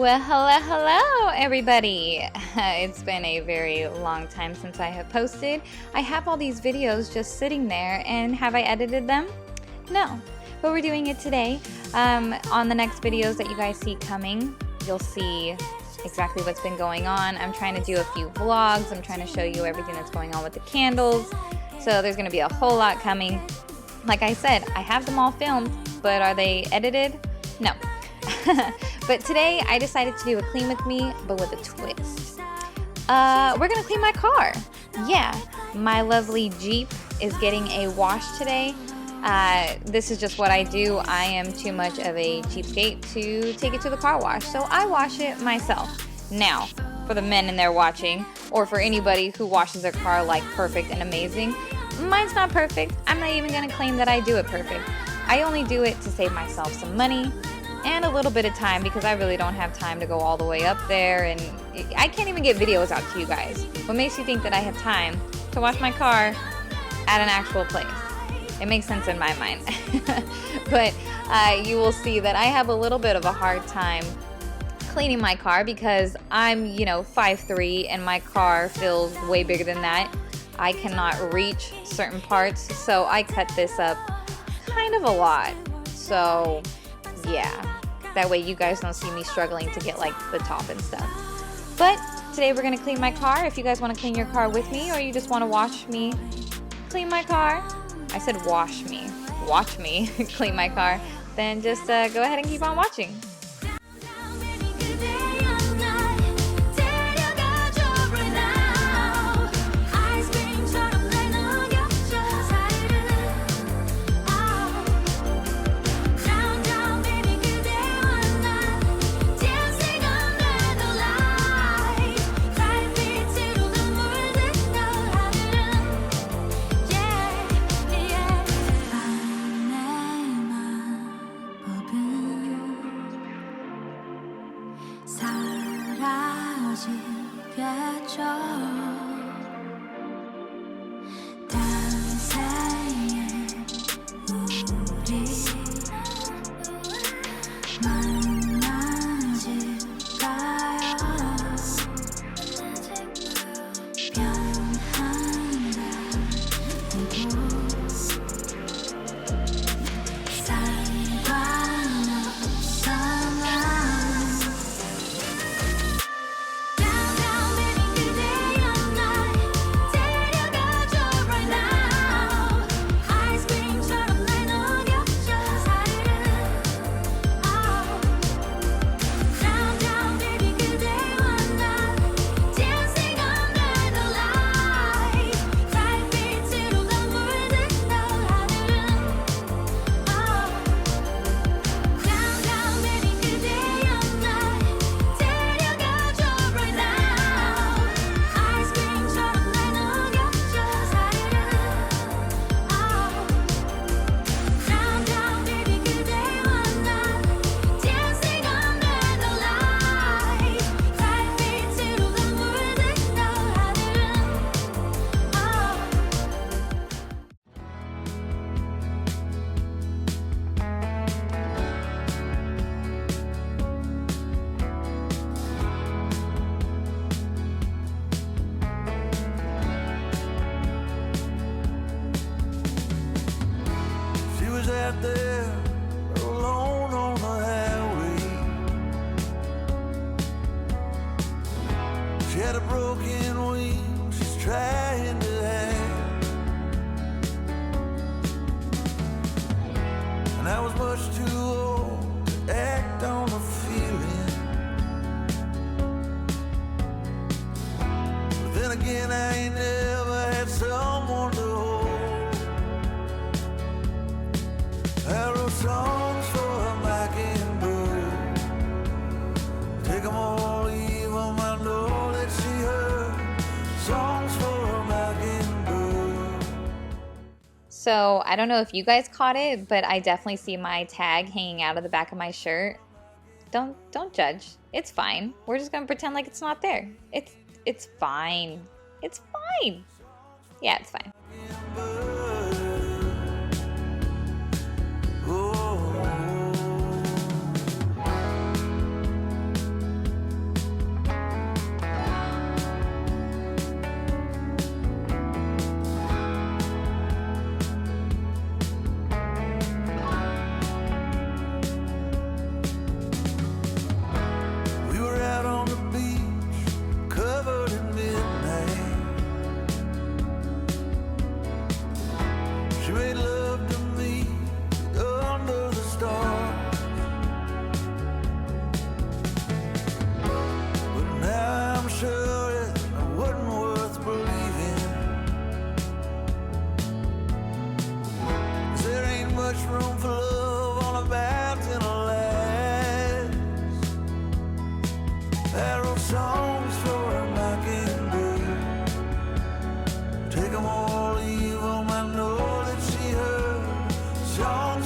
Well, hello, everybody. It's been a very long time since I have posted. I have all these videos just sitting there, and have I edited them? No, but we're doing it today. On the next videos that you guys see coming, you'll see exactly what's been going on. I'm trying to do a few vlogs. I'm trying to show you everything that's going on with the candles. So there's going to be a whole lot coming. Like I said, I have them all filmed, but are they edited? No. But today I decided to do a clean with me, but with a twist. We're gonna clean my car. Yeah, my lovely Jeep is getting a wash today. This is just what I do. I am too much of a cheapskate to take it to the car wash, so I wash it myself. Now, for the men in there watching, or for anybody who washes their car like perfect and amazing, mine's not perfect. I'm not even gonna claim that I do it perfect. I only do it to save myself some money and a little bit of time, because I really don't have time to go all the way up there, and I can't even get videos out to you guys. What makes you think that I have time to wash my car at an actual place? It makes sense in my mind. But you will see that I have a little bit of a hard time cleaning my car because I'm, 5'3", and my car feels way bigger than that. I cannot reach certain parts, so I cut this up kind of a lot. So yeah, that way you guys don't see me struggling to get like the top and stuff. But today we're gonna clean my car. If you guys want to clean your car with me, or you just want to watch me clean my car, I said watch me clean my car, then just go ahead and keep on watching. Out there alone on the highway. She had a broken wing she's trying to hide, and I was much too old to act on a feeling. But then again, I ain't never had someone to hold. I wrote songs for a Mockingbird. Take them all, leave them, I know that she heard. Songs for a Mockingbird. So I don't know if you guys caught it, but I definitely see my tag hanging out of the back of my shirt. Don't judge. It's fine. We're just gonna pretend like it's not there. It's fine. It's fine. Yeah, it's fine.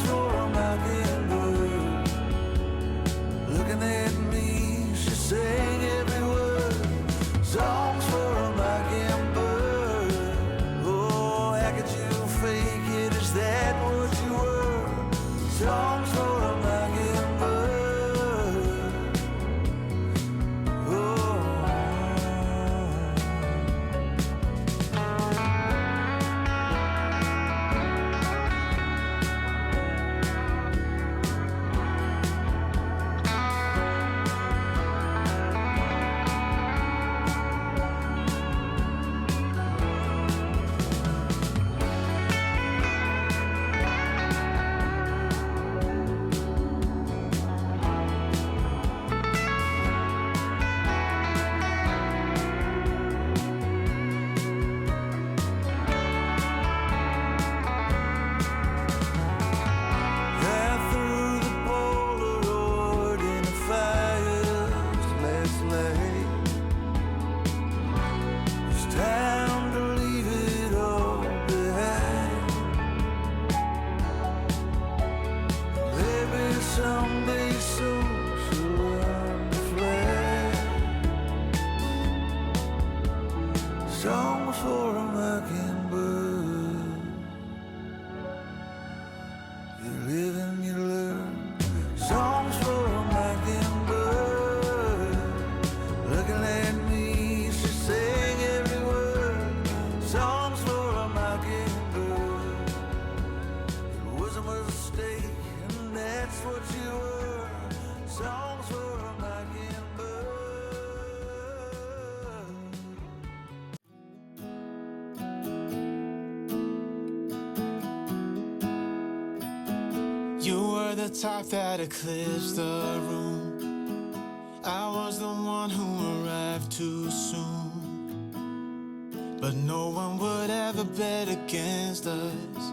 songs for a mockingbird. Looking at me, she sang every word. Songs for a mockingbird. Oh, how could you fake it? Is that what you were? Songs for a mockingbird. Oh. Someday soon she'll learn to fly. Songs for a mockingbird. You live and you learn. Songs for a mockingbird. Looking at me, she sang every word. Songs for a mockingbird. It was a mistake. That's what you were. Songs for a mockingbird. You were the type that eclipsed the room. I was the one who arrived too soon. But no one would ever bet against us.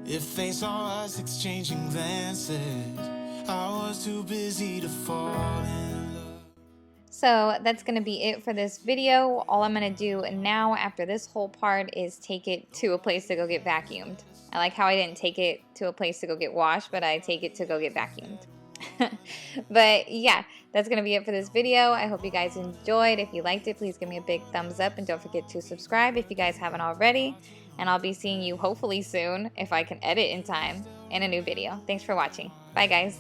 If they saw us exchanging glances, I was too busy to fall in love. So that's going to be it for this video. All I'm going to do now after this whole part is take it to a place to go get vacuumed. I like how I didn't take it to a place to go get washed, but I take it to go get vacuumed. But yeah, that's going to be it for this video. I hope you guys enjoyed. If you liked it, please give me a big thumbs up and don't forget to subscribe if you guys haven't already. And I'll be seeing you hopefully soon, if I can edit in time, in a new video. Thanks for watching. Bye guys.